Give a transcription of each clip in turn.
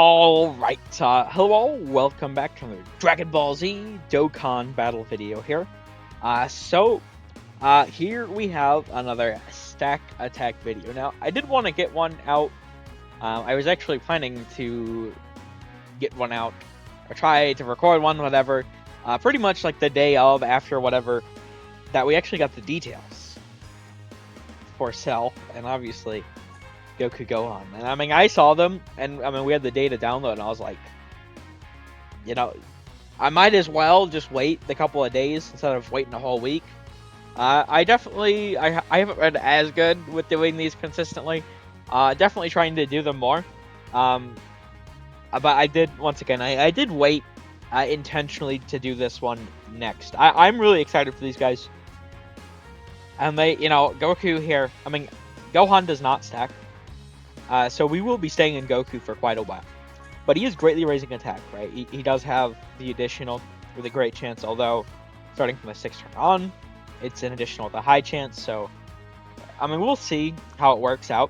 Alright, hello, welcome back to another Dragon Ball Z Dokkan battle video here. Here we have another stack attack video. Now, I did want to get one out. I was actually planning to get one out, or try to record one, whatever, pretty much like the day of, after whatever, that we actually got the details for Cell, and obviously Goku Gohan. And I mean, I saw them, and I mean, we had the data download, and I was like, you know, I might as well just wait the couple of days instead of waiting a whole week. I haven't read as good with doing these consistently. Definitely trying to do them more. But I did, once again, I did wait intentionally to do this one next. I'm really excited for these guys. And they, Goku here, I mean, Gohan does not stack. So we will be staying in Goku for quite a while. But he is greatly raising attack, right? He does have the additional with a great chance, although starting from the 6th turn on, it's an additional with a high chance. So, I mean, we'll see how it works out.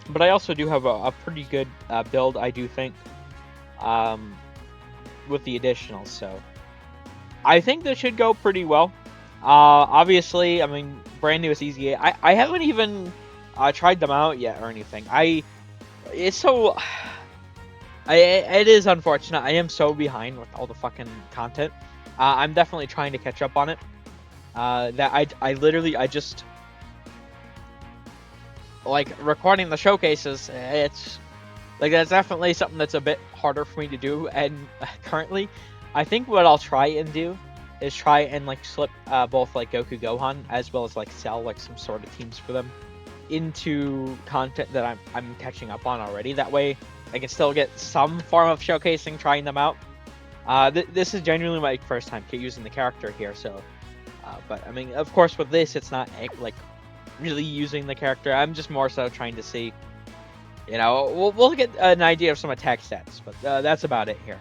But I also do have a pretty good build, I do think, with the additionals. So, I think this should go pretty well. Obviously, I mean, brand new is EZA. I haven't even tried them out yet or anything. It is unfortunate. I am so behind with all the fucking content. I'm definitely trying to catch up on it. That I just like recording the showcases. It's like that's definitely something that's a bit harder for me to do. And currently, I think what I'll try and do is try and like slip both like Goku Gohan as well as like Cell, like some sort of teams for them, into content that I'm catching up on already. That way I can still get some form of showcasing, trying them out. This is genuinely my first time using the character here, so but I mean, of course, with this it's not like really using the character. I'm just more so trying to see, we'll get an idea of some attack stats, but that's about it here.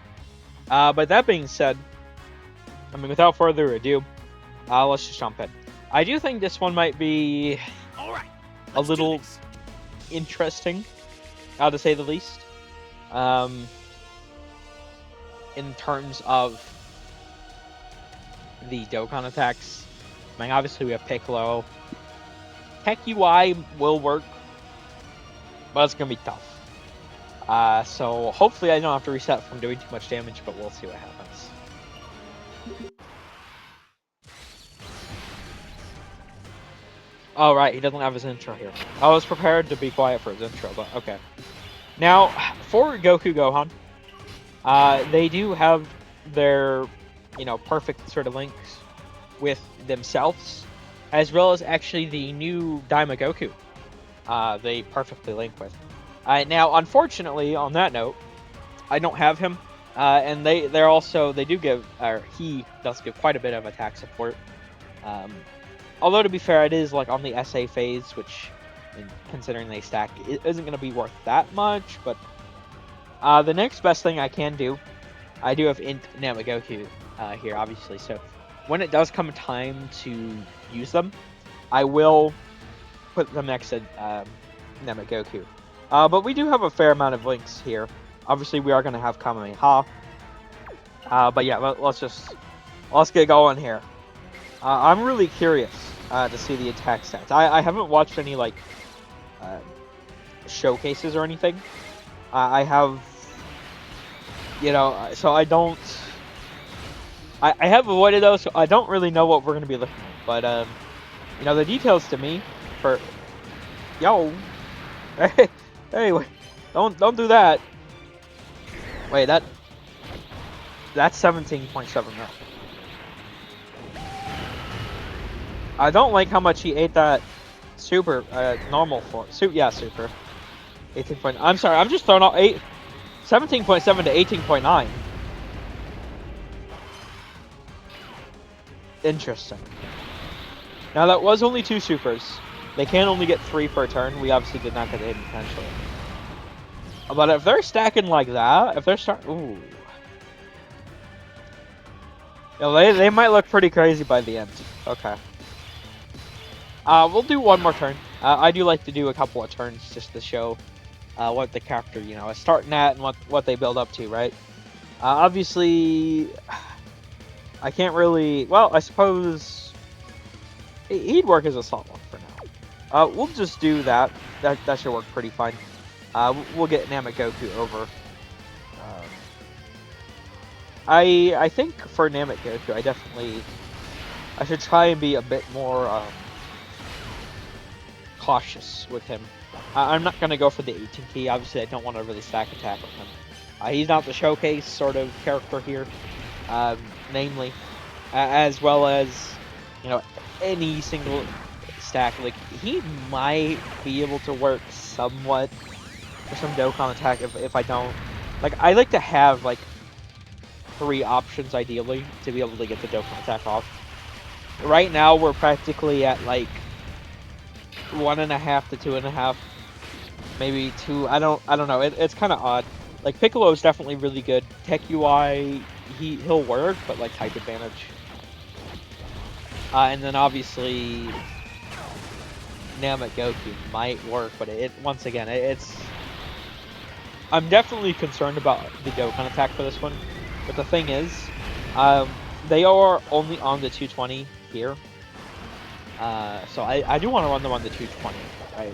But that being said, I mean, without further ado, let's just jump in. I do think this one might be a little interesting, to say the least, in terms of the Dokkan attacks. I mean, obviously we have Piccolo. Tech UI will work, but it's gonna be tough. So hopefully I don't have to reset from doing too much damage, but we'll see what happens. Oh, right, he doesn't have his intro here. I was prepared to be quiet for his intro, but okay. Now, for Goku Gohan, they do have their, perfect sort of links with themselves, as well as actually the new Daima Goku they perfectly link with. Now, unfortunately, on that note, I don't have him, and he does give quite a bit of attack support. Although, to be fair, it is like on the SA phase, which, considering they stack, it isn't going to be worth that much. But the next best thing I can do, I do have Int Namagoku here, obviously. So when it does come time to use them, I will put them next to Namagoku. But we do have a fair amount of links here. Obviously, we are going to have Kamehameha. But yeah, let's get going here. I'm really curious to see the attack stats. I haven't watched any like showcases or anything. I have, so I don't. I have avoided those, so I don't really know what we're gonna be looking at. But the details to me for hey, wait, don't do that. Wait, that's 17.7 mil. I don't like how much he ate that super, normal for, super. 18 point, I'm sorry, I'm just throwing out 17.7 to 18.9. Interesting. Now that was only 2 supers. They can only get 3 per turn. We obviously did not get hidden potential. But if they're stacking like that, if they're ooh. They might look pretty crazy by the end. Okay. We'll do one more turn. I do like to do a couple of turns just to show what the character, is starting at and what they build up to, right? Obviously, I can't really. Well, I suppose he'd work as a slot one for now. We'll just do that. That should work pretty fine. We'll get Namek Goku over. I think for Namek Goku, I should try and be a bit more cautious with him. I'm not going to go for the 18 key. Obviously, I don't want to really stack attack with him. He's not the showcase sort of character here, namely, as well as, any single stack. Like, he might be able to work somewhat for some Dokkan attack if I don't. Like, I like to have, 3 options, ideally, to be able to get the Dokkan attack off. Right now, we're practically at, 1.5 to 2.5. Maybe 2. I don't know. It's kind of odd. Like, Piccolo's definitely really good. Tech UI, he'll work, but, type advantage. And then, obviously, Namek Goku might work, but once again, it's... I'm definitely concerned about the Dokkan attack for this one. But the thing is, they are only on the 220 here. So I do want to run them on the 220, right?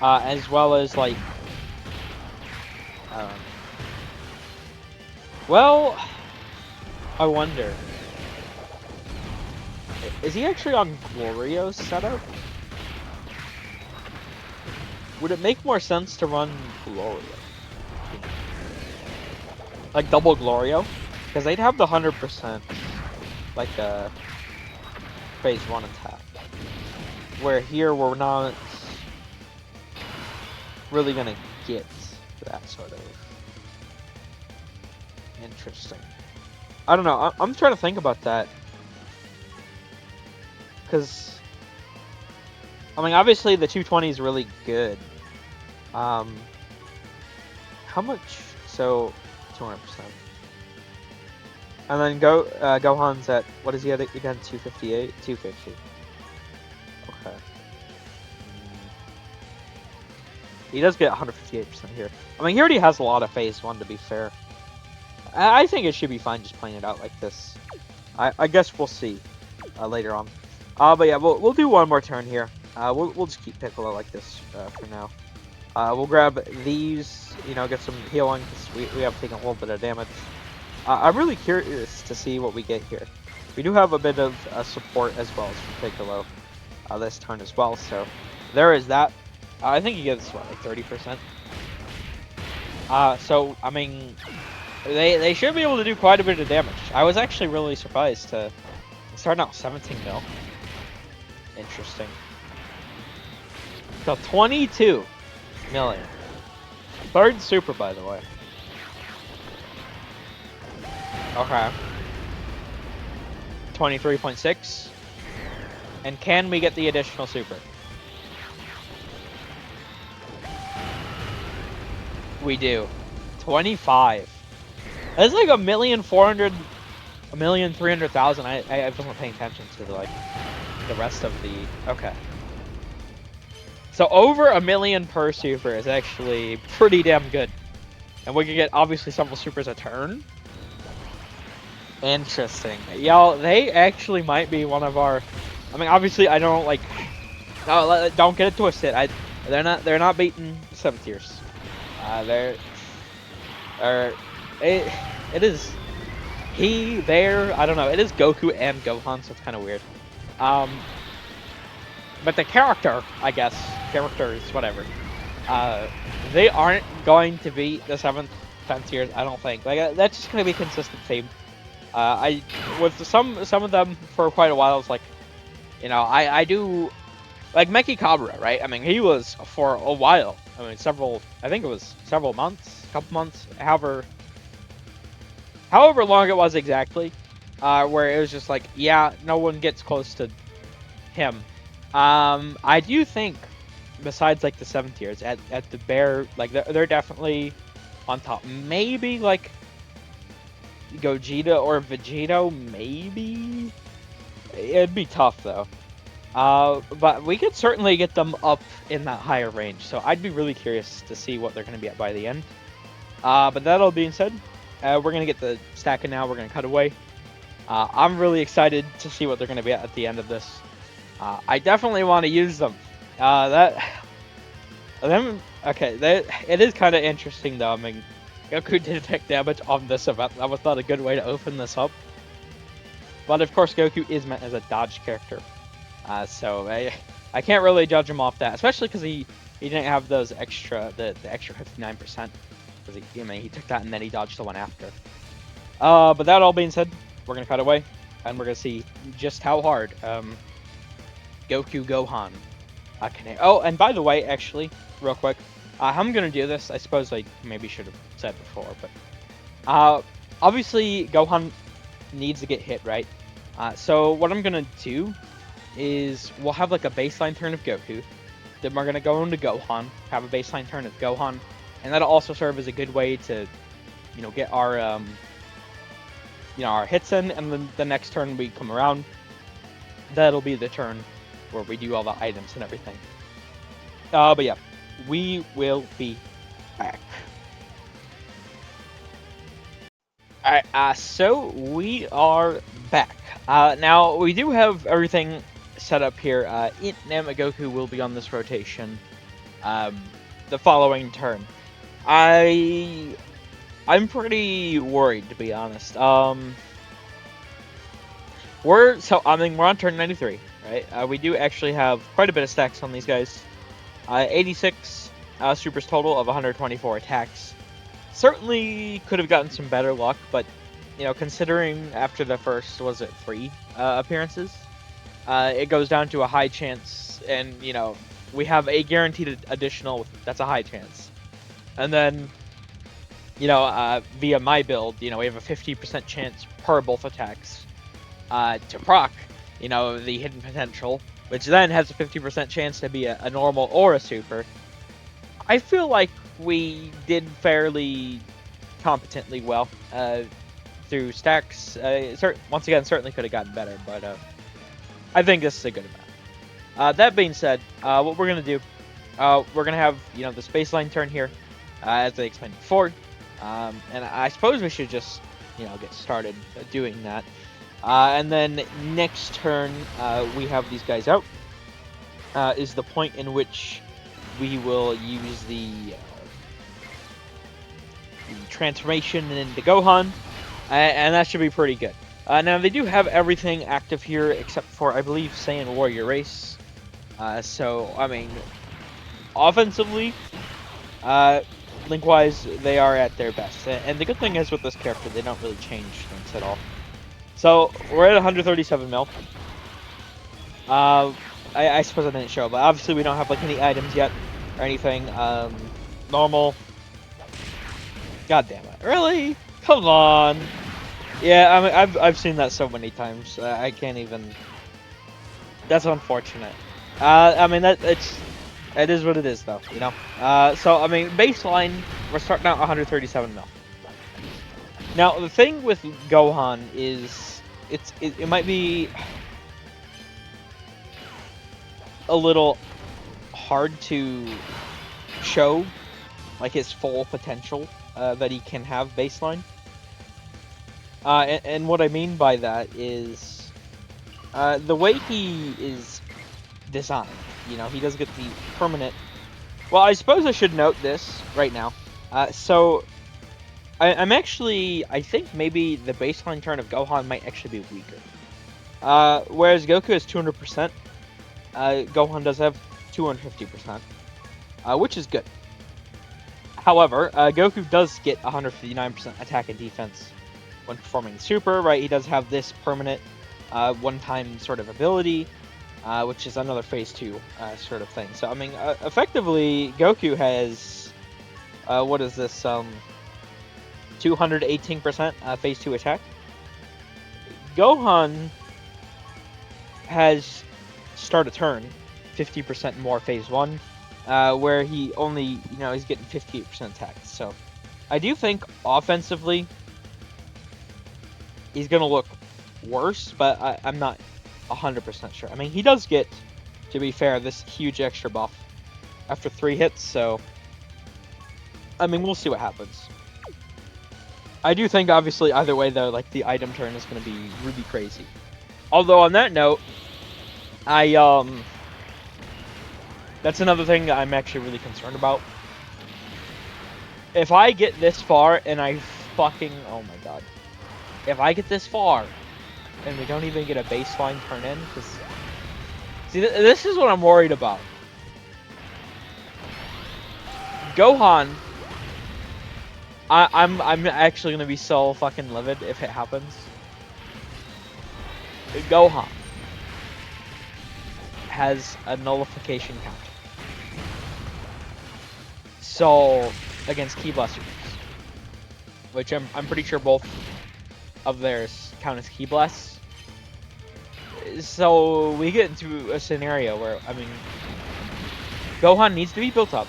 As well as, well, I wonder. Is he actually on Glorio's setup? Would it make more sense to run Glorio? Like double Glorio? Because they'd have the 100%, phase 1 attack. Where here we're not really gonna get that sort of. Interesting. I don't know, I'm trying to think about that. Because, obviously the 220 is really good. How much? So, 200%. And then Gohan's at, what is he at again? 258? 250. Okay. He does get 158% here. He already has a lot of phase 1, to be fair. I think it should be fine just playing it out like this. I guess we'll see later on. But yeah, we'll do one more turn here. We'll just keep Piccolo like this for now. We'll grab these, get some healing, because we have taken a little bit of damage. I'm really curious to see what we get here. We do have a bit of support as well as from Piccolo this turn as well, so there is that. I think he gets, what, 30%? So, they should be able to do quite a bit of damage. I was actually really surprised to start out 17 mil. Interesting. So 22 million. 3rd super, by the way. Okay. 23.6. And can we get the additional super? We do. 25. That's like 1,300,000. I wasn't paying attention to the rest of the. Okay. So over 1 million per super is actually pretty damn good, and we can get obviously several supers a turn. Interesting. Y'all, they actually might be one of our. Obviously I don't No, don't get it twisted. They're not beating 7 tiers. It is he, there, I don't know, it is Goku and Gohan, so it's kind of weird. But the characters, whatever, they aren't going to beat the 7th, 10th tiers, I don't think. That's just going to be a consistent theme. With some of them for quite a while, it's I do, Meki Cabra, right? He was for a while, I think it was several months, couple months, however long it was exactly, where it was just yeah, no one gets close to him. I do think, besides the 7th tiers, at the bare, they're definitely on top. Maybe Gogeta or Vegito, maybe. It'd be tough though. But we could certainly get them up in that higher range, so I'd be really curious to see what they're going to be at by the end. But that all being said, we're going to get the stacking now. We're going to cut away. I'm really excited to see what they're going to be at the end of this. I definitely want to use them. It is kind of interesting though. I mean, Goku did take damage on this event. That was not a good way to open this up. But of course, Goku is meant as a dodge character. So I can't really judge him off that, especially because he didn't have those extra, the extra 59%. Because he took that and then he dodged the one after. But that all being said, we're going to cut away, and we're going to see just how hard Goku Gohan can. Oh, and by the way, actually, real quick, how I'm going to do this, I suppose I maybe should have said before, but obviously Gohan needs to get hit, right? So what I'm going to do is we'll have like a baseline turn of Goku, then we're going to go into Gohan, have a baseline turn of Gohan, and that'll also serve as a good way to, get our our hits in, and then the next turn we come around, that'll be the turn where we do all the items and everything. But yeah, we will be back. Alright, so we are back. Now, we do have everything set up here. Goku will be on this rotation the following turn. I'm pretty worried, to be honest. We're on turn 93, right? We do actually have quite a bit of stacks on these guys. 86 supers total of 124 attacks. Certainly could have gotten some better luck, but considering after the first 3 appearances, it goes down to a high chance, and we have a guaranteed additional that's a high chance, and then via my build, we have a 50% chance per both attacks to proc, the hidden potential, which then has a 50% chance to be a normal or a super. I feel like we did fairly competently well through stacks. Once again, certainly could have gotten better, but I think this is a good amount. That being said, what we're going to do, we're going to have this baseline turn here, as I explained before. And I suppose we should just, get started doing that. And then next turn, we have these guys out. Is the point in which we will use the transformation into Gohan, and that should be pretty good. Now they do have everything active here except for, I believe, Saiyan Warrior Race. So I mean, offensively, Link-wise, they are at their best. And the good thing is with this character, they don't really change things at all. So, we're at 137 mil. I suppose I didn't show, but obviously we don't have like any items yet or anything. Normal. God damn it. Really? Come on. Yeah, I mean, I've seen that so many times. I can't even... That's unfortunate. I mean, it is what it is, though, So, I mean, baseline, we're starting out 137 mil. Now, the thing with Gohan is, it might be a little hard to show, like, his full potential that he can have baseline. And what I mean by that is, the way he is designed. He does get the permanent... Well, I suppose I should note this right now. So, I'm actually... I think maybe the baseline turn of Gohan might actually be weaker. Whereas Goku has 200%, Gohan does have 250%, which is good. However, Goku does get 159% attack and defense when performing Super, right? He does have this permanent one-time sort of ability, which is another Phase 2 sort of thing. So, I mean, effectively, Goku has, what is this, 218% Phase 2 attack. Gohan has start a turn 50% more Phase 1, where he only, he's getting 58% attack. So, I do think offensively, he's going to look worse, but I'm not 100% sure. I mean, he does get, to be fair, this huge extra buff after 3 hits, so I mean, we'll see what happens. I do think, obviously, either way, though, like, the item turn is going to be really crazy. Although, on that note, that's another thing that I'm actually really concerned about. If I get this far and I fucking... Oh my god. If I get this far and we don't even get a baseline turn in, because... See, this is what I'm worried about. Gohan... I'm actually gonna be so fucking livid if it happens. Gohan has a nullification counter. So against Ki Blasters, which I'm pretty sure both of theirs count as Ki Blasts. So we get into a scenario where, I mean, Gohan needs to be built up.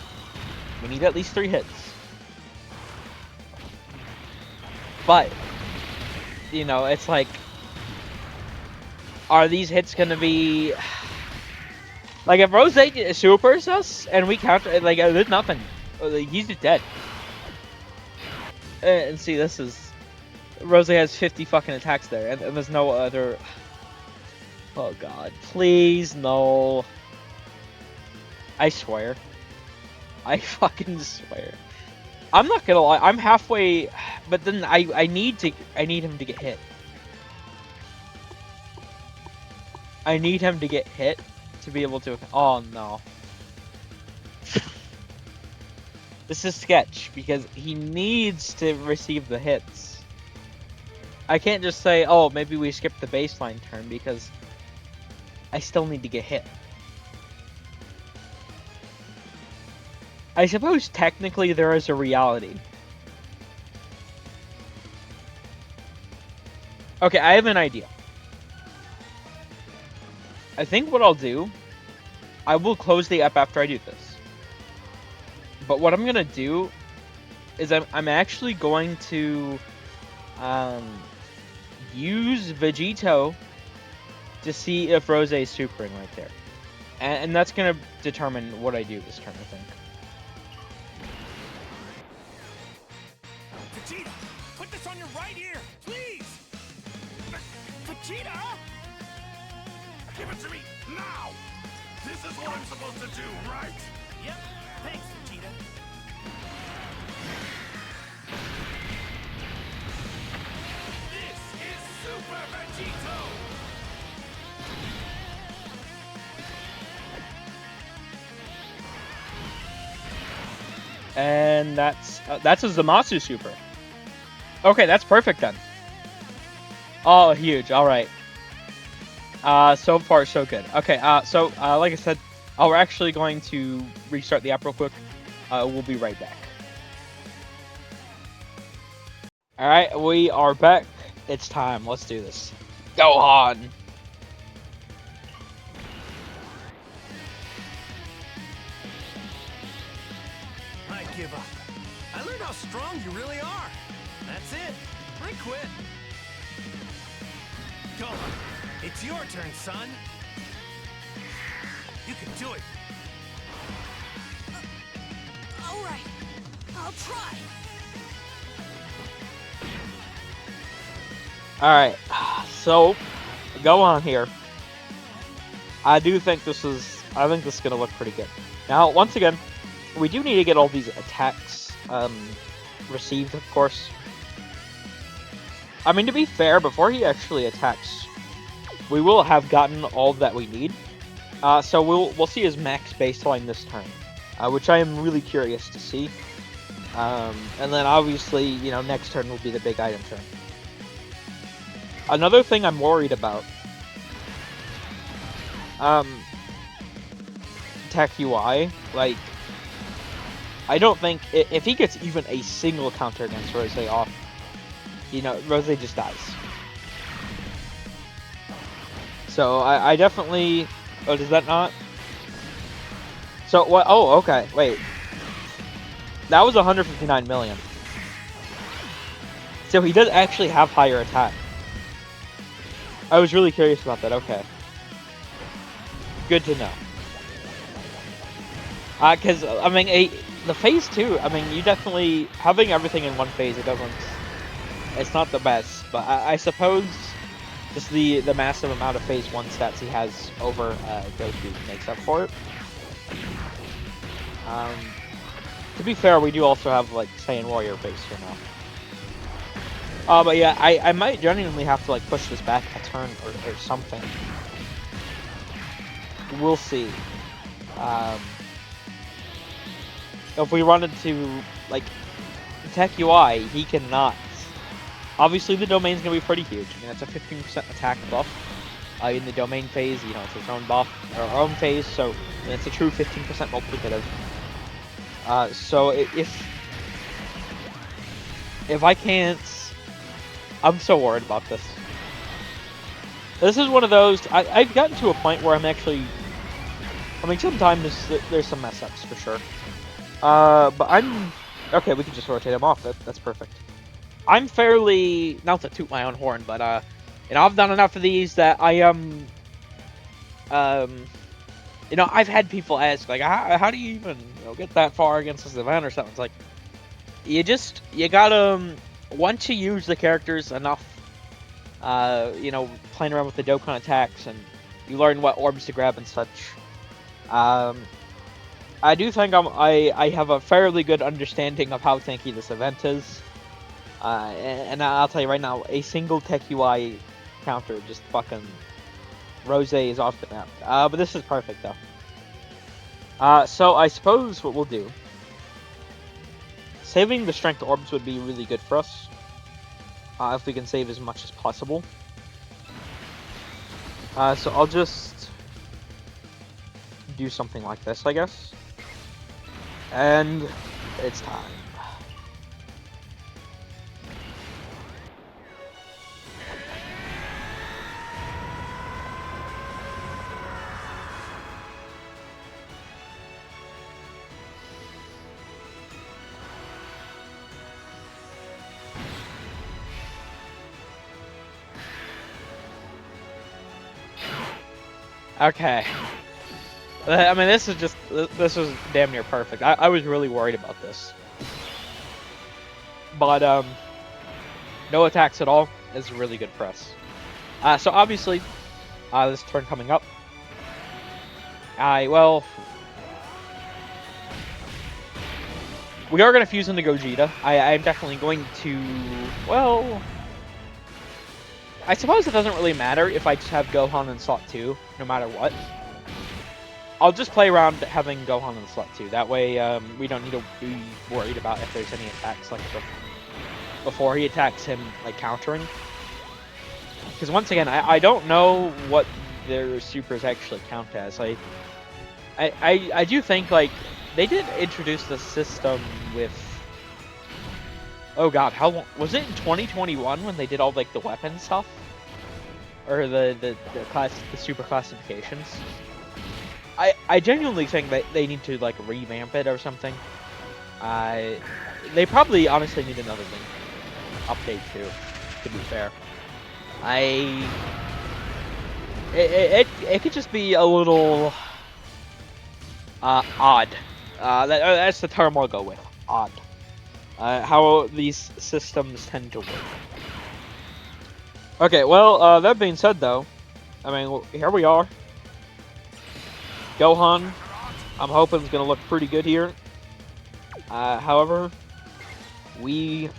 We need at least 3 hits. But, you know, it's like, are these hits gonna be... Like, if Rose supers us and we counter, like, there's nothing. Like, he's just dead. And see, this is... Rose has 50 fucking attacks there, and there's no other... Oh god, please, no. I swear. I fucking swear. I'm not gonna lie, I'm halfway, but then I need him to get hit. I need him to get hit to be able to... Oh no. This is sketch, because he needs to receive the hits. I can't just say, oh, maybe we skip the baseline turn, because I still need to get hit. I suppose technically there is a reality. Okay, I have an idea. I think what I'll do, I will close the app after I do this. But what I'm gonna do is I'm actually going to use Vegito to see if Rose is supering right there. And that's gonna determine what I do this turn, I think. Vegeta, put this on your right ear, please! Vegeta! Give it to me now! This is what I'm supposed to do, right? Yep, thanks, Vegeta. This is Super Vegito! And that's a Zamasu super. Okay, that's perfect then. Oh, huge. All right. So far so good. Okay. Like I said, we're actually going to restart the app real quick. We'll be right back. All right, we are back. It's time. Let's do this. Gohan. I give up. I learned how strong you really are. That's it. I quit. Gohan, it's your turn, son. You can do it. All right. I'll try. Alright, so, Gohan here. I think this is going to look pretty good. Now, once again, we do need to get all these attacks received, of course. I mean, to be fair, before he actually attacks, we will have gotten all that we need. So we'll see his max baseline this turn, which I am really curious to see. And then obviously, you know, next turn will be the big item turn. Another thing I'm worried about, Tech UI, like, I don't think, if he gets even a single counter against Rose off, you know, Rose just dies. So, I definitely, oh, does that not? So, what, oh, okay, wait. That was 159 million. So he does actually have higher attack. I was really curious about that, okay. good to know. Because, I mean, the phase 2, I mean, you definitely, having everything in one phase, it's not the best, but I suppose just the massive amount of phase 1 stats he has over Goku makes up for it. To be fair, we do also have, like, Saiyan Warrior phase 2 now. But yeah, I might genuinely have to, like, push this back a turn or something. We'll see. If we run into, like, Tech UI, he cannot. Obviously, the domain's going to be pretty huge. I mean, it's a 15% attack buff. In the domain phase, you know, it's its own buff, or our own phase, so it's a true 15% multiplicative. So if I can't... I'm so worried about this. This is one of those... I've gotten to a point where I'm actually... I mean, sometimes there's some mess-ups, for sure. But I'm... Okay, we can just rotate him off. That's perfect. I'm fairly... Not to toot my own horn, but, you know, I've done enough of these that I am... you know, I've had people ask, like, how do you even, you know, get that far against this event or something? It's like, you gotta... Once you use the characters enough, you know, playing around with the Dokkan attacks, and you learn what orbs to grab and such, I do think I have a fairly good understanding of how tanky this event is. And I'll tell you right now, a single Tech UI counter just fucking... Rose is off the map. But this is perfect, though. So I suppose what we'll do... Saving the strength orbs would be really good for us. If we can save as much as possible. So I'll just... do something like this, I guess. And... it's time. Okay. I mean, this was damn near perfect. I was really worried about this. But, no attacks at all is really good for us. So obviously, this turn coming up, well... We are going to fuse into Gogeta. I'm definitely going to... Well... I suppose it doesn't really matter if I just have Gohan in slot 2, no matter what. I'll just play around having Gohan in slot 2. That way, we don't need to be worried about if there's any attacks like before he attacks him, like countering. Because once again, I don't know what their supers actually count as. I do think, like, they did introduce the system with... Oh god, how long... Was it in 2021 when they did all, like, the weapon stuff? Or the super classifications? I genuinely think that they need to, like, revamp it or something. They probably honestly need another update too, to be fair. It could just be a little odd. That's the term I'll go with. Odd. How these systems tend to work. Okay, well, that being said, though, I mean, here we are. Gohan, I'm hoping is going to look pretty good here. However, we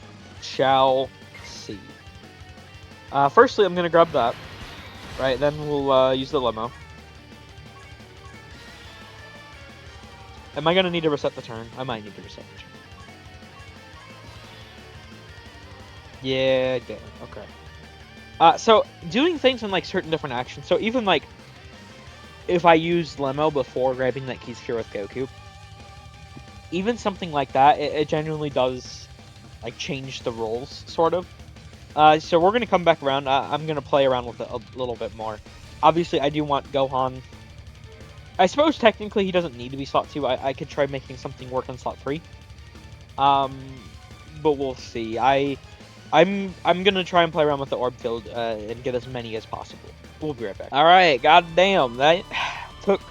shall see. Firstly, I'm going to grab that. Right, then we'll use the limo. Am I going to need to reset the turn? I might need to reset the turn. Yeah, damn, okay. So, doing things in, like, certain different actions, so even, like, if I use Lemo before grabbing that Keys Cure with Goku, even something like that, it genuinely does, like, change the roles, sort of. So we're going to come back around. I'm going to play around with it a little bit more. Obviously, I do want Gohan. I suppose technically he doesn't need to be slot 2. I could try making something work on slot 3. But we'll see. I'm gonna try and play around with the orb field and get as many as possible. We'll be right back. All right, goddamn that. took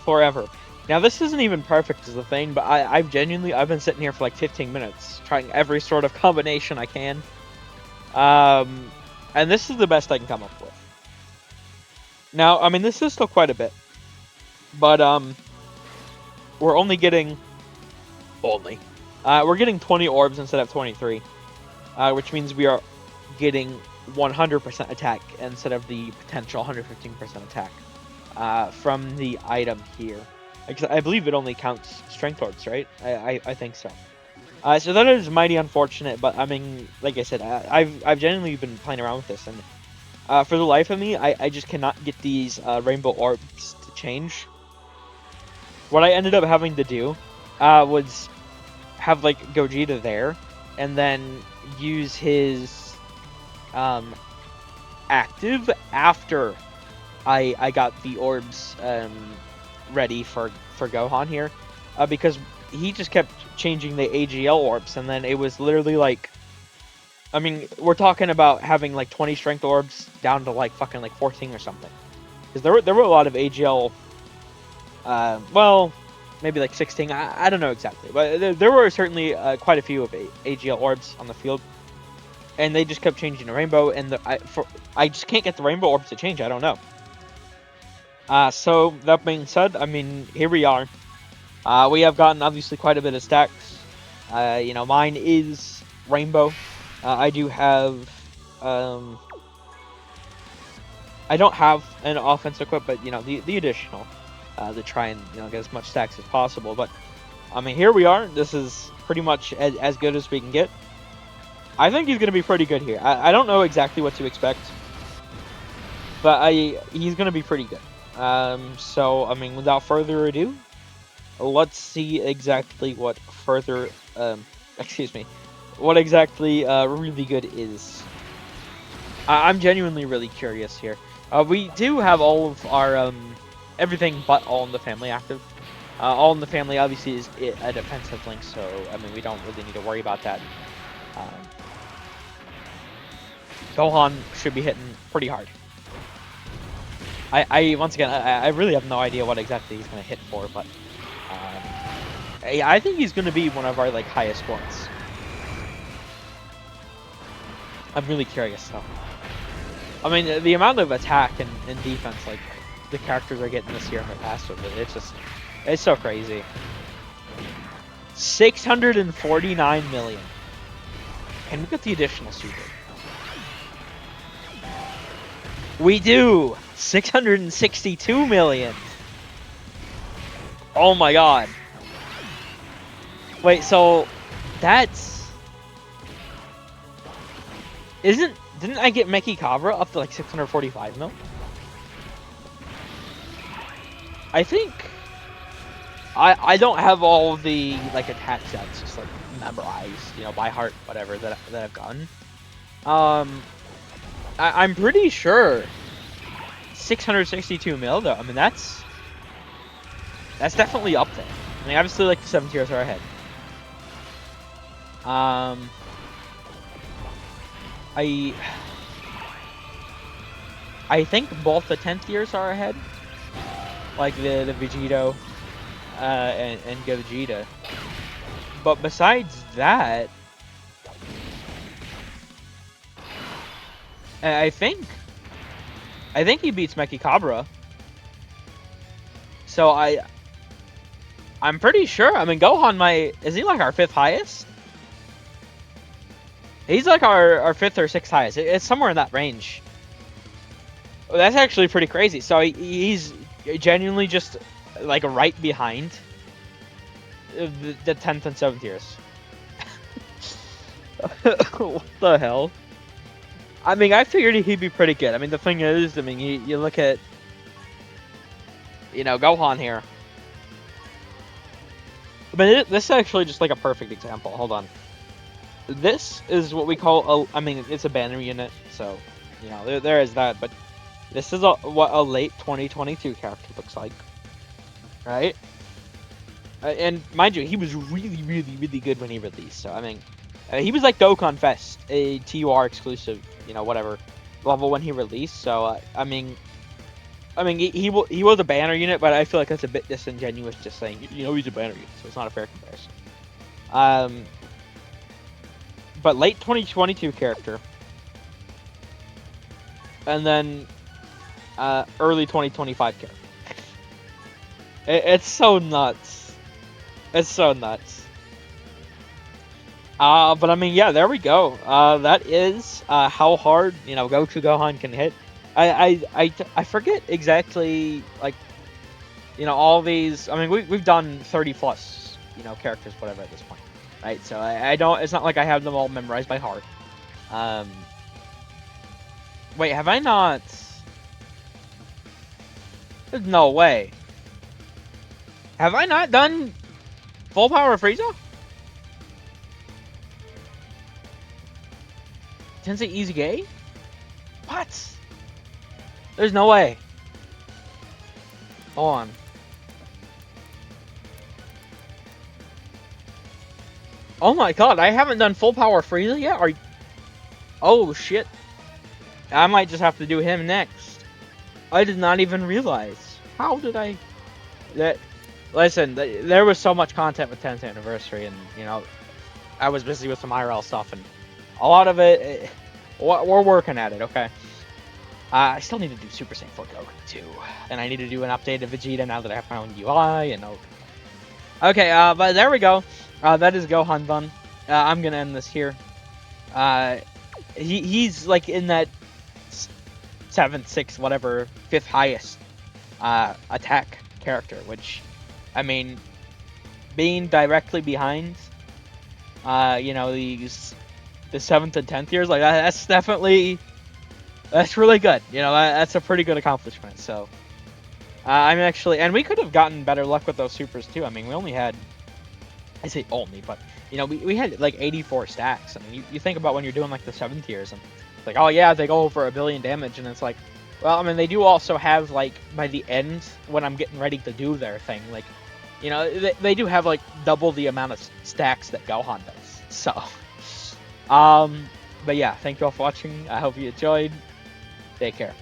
forever. Now this isn't even perfect as a thing, but I've been sitting here for like 15 minutes trying every sort of combination I can. And this is the best I can come up with. Now, I mean, this is still quite a bit, but we're only getting we're getting 20 orbs instead of 23, which means we are getting 100% attack instead of the potential 115% attack from the item here. I believe it only counts strength orbs, right? I think so. So that is mighty unfortunate, but I mean, like I said, I've genuinely been playing around with this, and for the life of me, I just cannot get these rainbow orbs to change. What I ended up having to do was have like Gogeta there, and then use his active after I got the orbs ready for Gohan here, because he just kept changing the AGL orbs, and then it was literally like, I mean, we're talking about having like 20 strength orbs down to like fucking like 14 or something, because there were a lot of AGL, well, maybe like 16, I don't know exactly, but there were certainly quite a few of AGL orbs on the field, and they just kept changing the rainbow, and I just can't get the rainbow orbs to change. I don't know. So that being said, I mean, here we are. We have gotten obviously quite a bit of stacks. You know, mine is rainbow. I do have, I don't have an offense equip, but you know, the additional, to try and, you know, get as much stacks as possible. But I mean, here we are. This is pretty much as good as we can get. I think he's gonna be pretty good here. I don't know exactly what to expect, but he's gonna be pretty good. So I mean, without further ado, let's see exactly what further, what exactly really good is. I'm genuinely really curious here. We do have all of our everything but All in the Family active. All in the Family obviously is a defensive link, so I mean, we don't really need to worry about that. Gohan should be hitting pretty hard. Once again, I really have no idea what exactly he's going to hit for, but I think he's going to be one of our like highest points. I'm really curious though. I mean, the amount of attack and defense like the characters are getting this year in the past with it, it's so crazy. 649 million. Can we get the additional super? We do! 662 million! Oh my god. Wait, so that's... Didn't I get Meki Cabra up to like 645 mil? I think... I don't have all of the like attack sets just like memorized, you know, by heart, whatever, that I've gotten. I'm pretty sure 662 mil though. I mean, that's definitely up there. I mean, obviously like the 7 tiers are ahead. I think both the 10 tiers are ahead, like the Vegito and Gogeta. But besides that, I think he beats Meki Cabra. So I'm pretty sure. I mean, Gohan is he like our 5th highest? He's like our 5th or 6th highest. It's somewhere in that range. That's actually pretty crazy. So he's genuinely just like right behind the 10th and 7th tiers. What the hell? I mean, I figured he'd be pretty good. I mean, the thing is, I mean, you look at, you know, Gohan here. But this is actually just like a perfect example. Hold on. This is what we call I mean, it's a banner unit, so you know there is that. But this is what a late 2022 character looks like, right? And mind you, he was really, really, really good when he released. So I mean, he was like Dokkan Fest, a TUR exclusive, you know, whatever level when he released. So I mean, I mean, he was a banner unit, but I feel like that's a bit disingenuous just saying, he's a banner unit, so it's not a fair comparison. But late 2022 character. And then early 2025 character. It's so nuts. It's so nuts. But I mean, yeah, there we go. That is how hard Goku Gohan can hit. I forget exactly like all these. I mean, we've done 30 plus characters whatever at this point, right? So I don't. It's not like I have them all memorized by heart. Wait, have I not? There's no way. Have I not done full power Frieza? Tensei EZA? What? There's no way. Hold on. Oh my god, I haven't done full power Frieza yet? Oh shit. I might just have to do him next. I did not even realize. How did I... Listen, there was so much content with 10th anniversary, and I was busy with some IRL stuff, and a lot of it, we're working at it, okay? I still need to do Super Saiyan 4 Goku too, and I need to do an updated Vegeta now that I have my own UI, and okay, but there we go. That is Gohan done. I'm gonna end this here. He's like in that 7th, 6th, whatever, 5th highest attack character, which, I mean, being directly behind, the 7th and 10th years, like that's really good. That's a pretty good accomplishment. So I'm actually, and we could have gotten better luck with those supers too. I mean, we only had, I say only, but we had like 84 stacks. I mean, you think about when you're doing like the 7th tiers, and it's like, oh yeah, they go over 1 billion damage, and it's like, well, I mean, they do also have like by the end when I'm getting ready to do their thing, like, they do have like double the amount of stacks that Gohan does. So. But yeah, thank you all for watching. I hope you enjoyed. Take care.